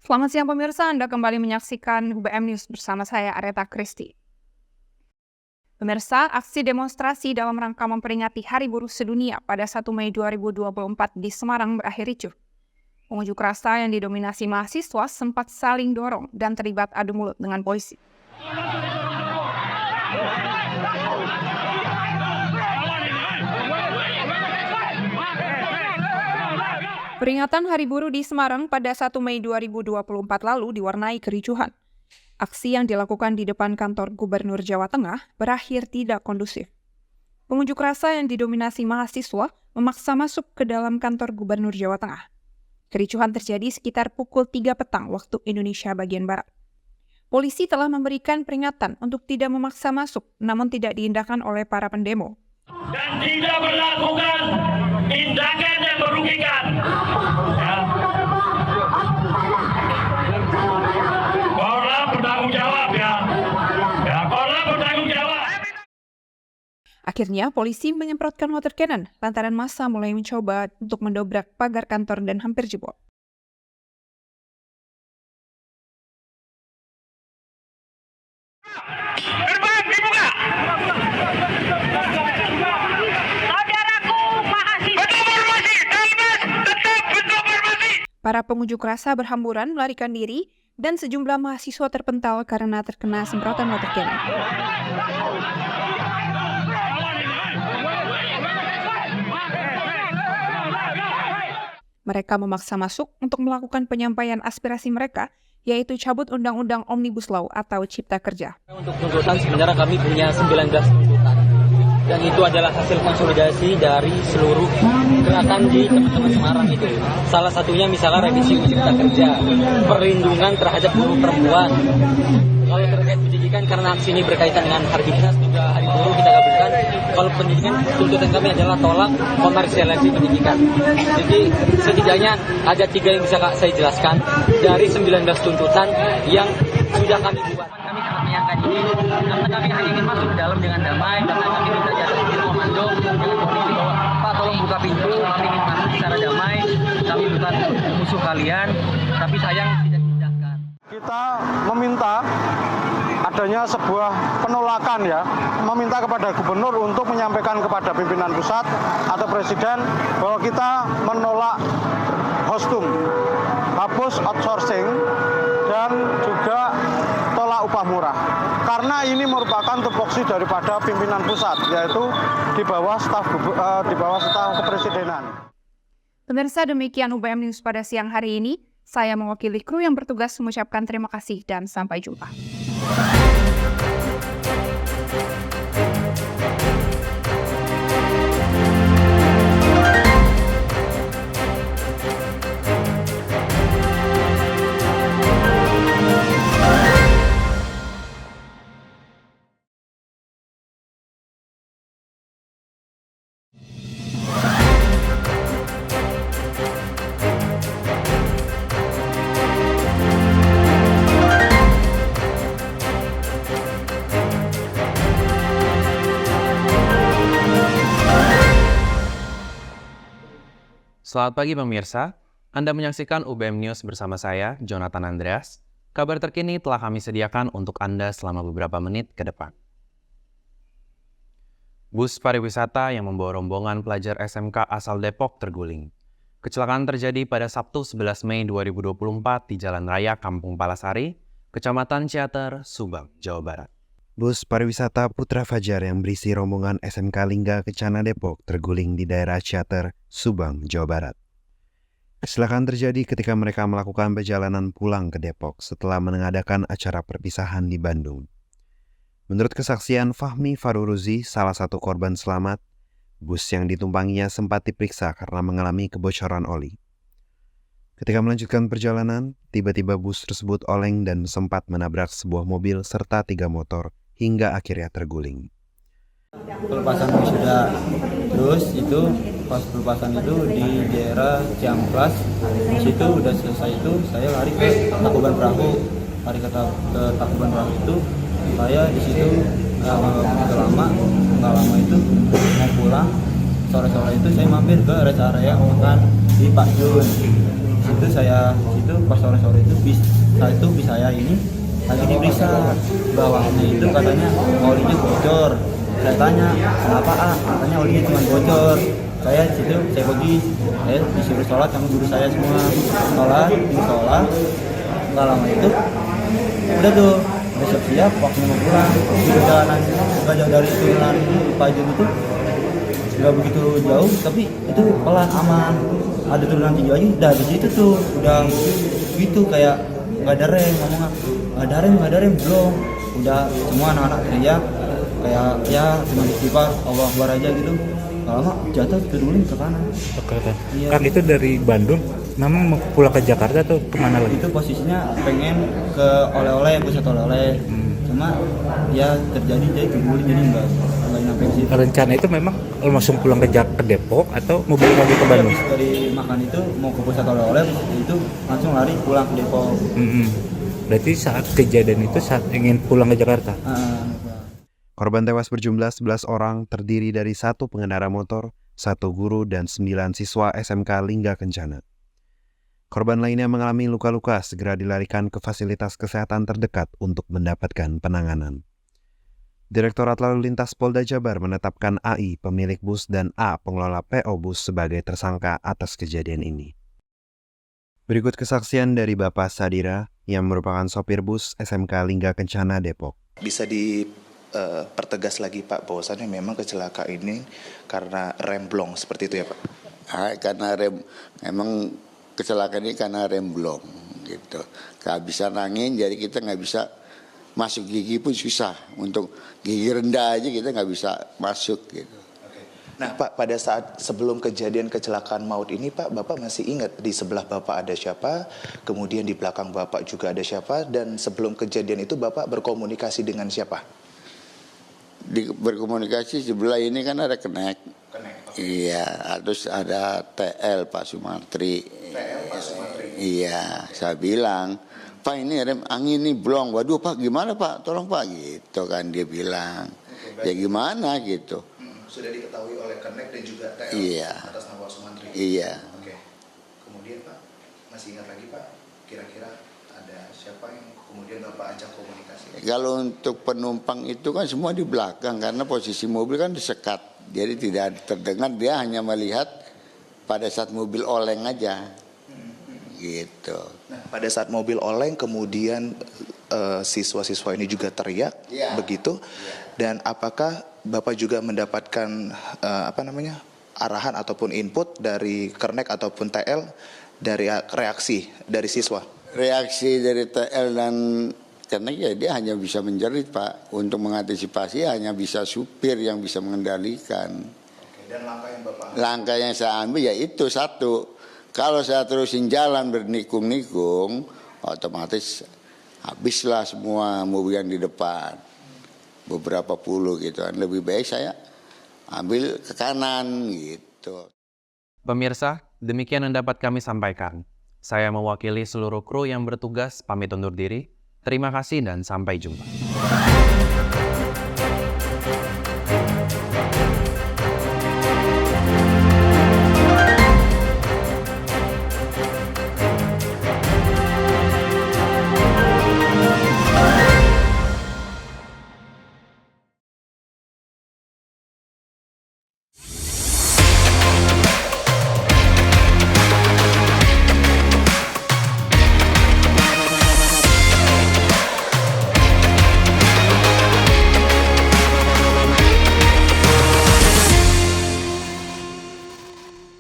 Selamat siang pemirsa, Anda kembali menyaksikan UBM News bersama saya Aretha Christy. Pemirsa, aksi demonstrasi dalam rangka memperingati Hari Buruh Sedunia pada 1 Mei 2024 di Semarang berakhir ricuh. Pengunjuk rasa yang didominasi mahasiswa sempat saling dorong dan terlibat adu mulut dengan polisi. Peringatan Hari Buruh di Semarang pada 1 Mei 2024 lalu diwarnai kericuhan. Aksi yang dilakukan di depan kantor Gubernur Jawa Tengah berakhir tidak kondusif. Pengunjuk rasa yang didominasi mahasiswa memaksa masuk ke dalam kantor Gubernur Jawa Tengah. Kericuhan terjadi sekitar pukul 3 petang waktu Indonesia bagian Barat. Polisi telah memberikan peringatan untuk tidak memaksa masuk, namun tidak diindahkan oleh para pendemo. Dan tidak melakukan tindakan yang merugikan. Korlap bertanggung jawab ya. Korlap bertanggung jawab. Akhirnya, polisi menyemprotkan water cannon lantaran massa mulai mencoba untuk mendobrak pagar kantor dan hampir jebol. Gerbang dibuka. Saudaraku mahasiswa. Tetap formasi. Para pengunjuk rasa berhamburan melarikan diri dan sejumlah mahasiswa terpental karena terkena semprotan water cannon. Mereka memaksa masuk untuk melakukan penyampaian aspirasi mereka, yaitu cabut Undang-Undang Omnibus Law atau Cipta Kerja. Untuk tuntutan sebenarnya kami punya 19 tuntutan. Dan itu adalah hasil konsolidasi dari seluruh gerakan di teman-teman Semarang itu. Salah satunya misalnya revisi Cipta Kerja, perlindungan terhadap buruh perempuan. Kalau terkait pendidikan, karena aksi ini berkaitan dengan Hari Dinas juga Hari Buruh kita gabungkan. Kalau pendidikan, tuntutan kami adalah tolak komersialisasi pendidikan. Jadi setidaknya ada 3 yang bisa saya jelaskan dari 19 tuntutan yang sudah kami buat. Kami sangat menyayangkan ini karena kami hanya ingin masuk ke dalam dengan damai, karena kami minta jasa sendiri komando dengan polisi bahwa Pak tolong buka pintu, kami ingin masuk secara damai, kami bukan musuh kalian, tapi sayang tidak diindahkan. Kita meminta adanya sebuah penolakan ya, meminta kepada gubernur untuk menyampaikan kepada pimpinan pusat atau presiden bahwa kita menolak hostum, hapus outsourcing, dan juga tolak upah murah. Karena ini merupakan tupoksi daripada pimpinan pusat, yaitu di bawah staf kepresidenan. Pemirsa, demikian UBM News pada siang hari ini. Saya mewakili kru yang bertugas mengucapkan terima kasih dan sampai jumpa. Selamat pagi pemirsa, Anda menyaksikan UBM News bersama saya, Jonathan Andreas. Kabar terkini telah kami sediakan untuk Anda selama beberapa menit ke depan. Bus pariwisata yang membawa rombongan pelajar SMK asal Depok terguling. Kecelakaan terjadi pada Sabtu 11 Mei 2024 di Jalan Raya Kampung Palasari, Kecamatan Ciater, Subang, Jawa Barat. Bus pariwisata Putra Fajar yang berisi rombongan SMK Lingga Kencana Depok terguling di daerah Ciater, Subang, Jawa Barat. Kecelakaan terjadi ketika mereka melakukan perjalanan pulang ke Depok setelah mengadakan acara perpisahan di Bandung. Menurut kesaksian Fahmi Faruruzi, salah satu korban selamat, bus yang ditumpanginya sempat diperiksa karena mengalami kebocoran oli. Ketika melanjutkan perjalanan, tiba-tiba bus tersebut oleng dan sempat menabrak sebuah mobil serta 3 motor hingga akhirnya terguling. Pelepasan sudah terus itu pas pelepasan itu di daerah Ciamplas, di situ udah selesai itu saya lari ke Tangkuban Perahu, ke Tangkuban Perahu itu saya di situ nggak lama itu mau pulang sore-sore itu saya mampir ke rest area makan di Pak Jun. Di situ pas sore-sore itu bis saya ini lagi diperiksa, bawahnya itu katanya olinya bocor. Saya tanya kenapa katanya olinya cuma bocor. Saya pergi, saya disuruh sholat sama guru saya semua, sholat nggak lama itu udah tuh siap waktu mau pulang di perjalanan nggak jauh dari turunan Pajun itu nggak begitu jauh tapi itu pelan aman, ada turunan 7 aja udah di situ tuh udah gitu kayak nggak ada rem, ngomongnya nggak ada rem belum, udah semua anak-anak teriak kayak ya cuma istighfar Allah Akbar aja gitu. Nggak lama jatuh terguling ke kanan. Iya. Kan itu dari Bandung, memang mau pulang ke Jakarta atau kemana lagi? Itu posisinya pengen ke oleh-oleh, pusat oleh-oleh. Cuma ya terjadi jadi terguling jadi nggak nyampe situ. Rencana itu memang langsung pulang ke Depok atau mau balik lagi ke Bandung? Habis dari makan itu mau ke pusat oleh-oleh, itu langsung lari pulang ke Depok. Berarti saat kejadian itu saat ingin pulang ke Jakarta? Korban tewas berjumlah 11 orang, terdiri dari 1 pengendara motor, 1 guru, dan 9 siswa SMK Lingga Kencana. Korban lainnya mengalami luka-luka, segera dilarikan ke fasilitas kesehatan terdekat untuk mendapatkan penanganan. Direktorat Lalu Lintas Polda Jabar menetapkan AI, pemilik bus, dan A, pengelola PO bus sebagai tersangka atas kejadian ini. Berikut kesaksian dari Bapak Sadira, yang merupakan sopir bus SMK Lingga Kencana, Depok. Bisa dipertegas lagi Pak, bahwasannya memang kecelakaan ini karena rem blong, seperti itu ya Pak? Karena memang kecelakaan ini karena rem blong gitu. Kehabisan angin, jadi kita nggak bisa masuk gigi pun susah. Untuk gigi rendah aja kita nggak bisa masuk gitu. Nah Pak, pada saat sebelum kejadian kecelakaan maut ini Pak, Bapak masih ingat di sebelah Bapak ada siapa, kemudian di belakang Bapak juga ada siapa, dan sebelum kejadian itu Bapak berkomunikasi dengan siapa? Berkomunikasi sebelah ini kan ada Kenek. Iya, terus ada TL Pak Sumantri. Iya, saya bilang, Pak ini rem angin nih blong. Waduh Pak, gimana Pak? Tolong Pak, gitu kan dia bilang. Ya gimana gitu. Sudah diketahui oleh Kenek dan juga TL atas nama Sumantri. Iya. Oke. Kemudian Pak, masih ingat lagi Pak, kira-kira ada siapa yang kemudian Bapak ajak komunikasi? Kalau untuk penumpang itu kan semua di belakang karena posisi mobil kan disekat. Jadi tidak terdengar, dia hanya melihat pada saat mobil oleng aja. Gitu. Nah, pada saat mobil oleng kemudian siswa-siswa ini juga teriak begitu. Dan apakah Bapak juga mendapatkan arahan ataupun input dari Kernek ataupun TL dari reaksi dari siswa? Reaksi dari TL dan Kernek ya dia hanya bisa menjerit Pak. Untuk mengantisipasi hanya bisa supir yang bisa mengendalikan. Oke, dan langkah yang Bapak ambil? Langkah yang saya ambil ya itu satu. Kalau saya terusin jalan bernikung-nikung, otomatis habislah semua mobil yang di depan. Beberapa puluh gitu kan. Lebih baik saya ambil ke kanan gitu. Pemirsa, demikian yang dapat kami sampaikan. Saya mewakili seluruh kru yang bertugas pamit undur diri. Terima kasih dan sampai jumpa.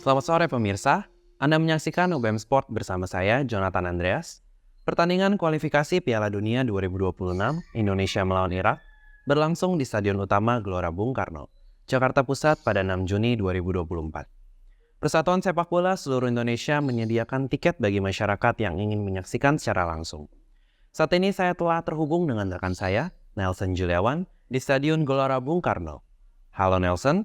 Selamat sore pemirsa, Anda menyaksikan UBM Sport bersama saya, Jonathan Andreas. Pertandingan kualifikasi Piala Dunia 2026 Indonesia melawan Irak berlangsung di Stadion Utama Gelora Bung Karno, Jakarta Pusat pada 6 Juni 2024. Persatuan Sepak Bola seluruh Indonesia menyediakan tiket bagi masyarakat yang ingin menyaksikan secara langsung. Saat ini saya telah terhubung dengan rekan saya, Nelson Juliawan, di Stadion Gelora Bung Karno. Halo Nelson.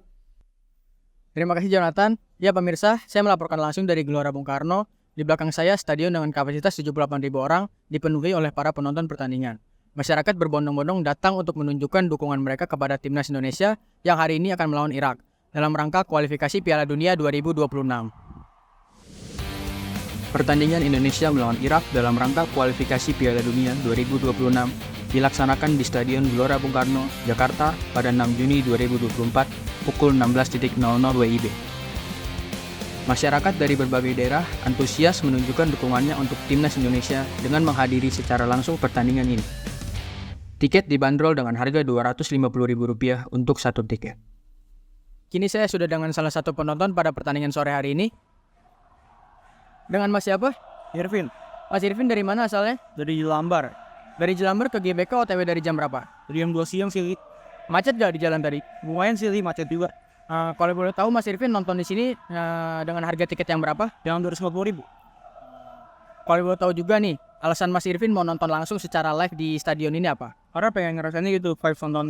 Terima kasih Jonathan. Ya pemirsa, saya melaporkan langsung dari Gelora Bung Karno. Di belakang saya stadion dengan kapasitas 78.000 orang dipenuhi oleh para penonton pertandingan. Masyarakat berbondong-bondong datang untuk menunjukkan dukungan mereka kepada timnas Indonesia yang hari ini akan melawan Irak dalam rangka kualifikasi Piala Dunia 2026. Pertandingan Indonesia melawan Irak dalam rangka kualifikasi Piala Dunia 2026 dilaksanakan di Stadion Gelora Bung Karno, Jakarta pada 6 Juni 2024 pukul 16.00 WIB. Masyarakat dari berbagai daerah antusias menunjukkan dukungannya untuk timnas Indonesia dengan menghadiri secara langsung pertandingan ini. Tiket dibanderol dengan harga Rp250.000 untuk satu tiket. Kini saya sudah dengan salah satu penonton pada pertandingan sore hari ini. Dengan Mas siapa? Irvin, Mas Irvin dari mana asalnya? dari Lambar. Dari Jelambar ke GBK OTW dari jam berapa? Dari jam 2 siang sih. Macet gak di jalan tadi? Lumayan sih, macet juga. Kalau boleh tahu Mas Irvin nonton di sini dengan harga tiket yang berapa? Yang 250.000. Kalau boleh tahu juga nih, alasan Mas Irvin mau nonton langsung secara live di stadion ini apa? Karena pengen ngerasain gitu, vibe nonton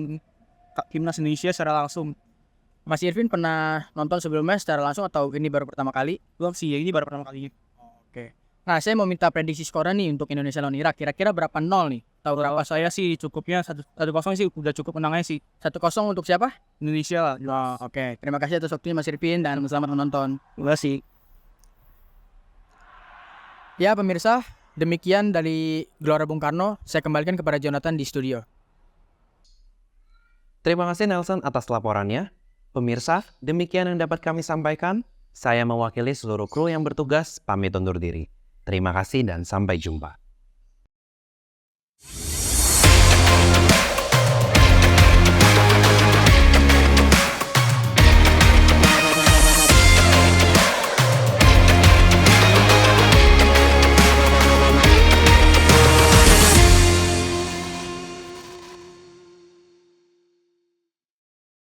timnas Indonesia secara langsung. Mas Irvin pernah nonton sebelumnya secara langsung atau ini baru pertama kali? Belum sih, ini baru pertama kali. Oke. Nah, saya mau minta prediksi skornya nih untuk Indonesia lawan Irak. Kira-kira berapa 0 nih? Tahu berapa? Kalau saya sih cukupnya 1-0 sih udah cukup menangnya sih. 1-0 untuk siapa? Indonesia lah. Oke. Terima kasih atas waktunya Mas Irvin dan selamat menonton. Terima kasih. Ya pemirsa, demikian dari Gelora Bung Karno. Saya kembalikan kepada Jonathan di studio. Terima kasih Nelson atas laporannya. Pemirsa, demikian yang dapat kami sampaikan. Saya mewakili seluruh kru yang bertugas, pamit undur diri. Terima kasih dan sampai jumpa.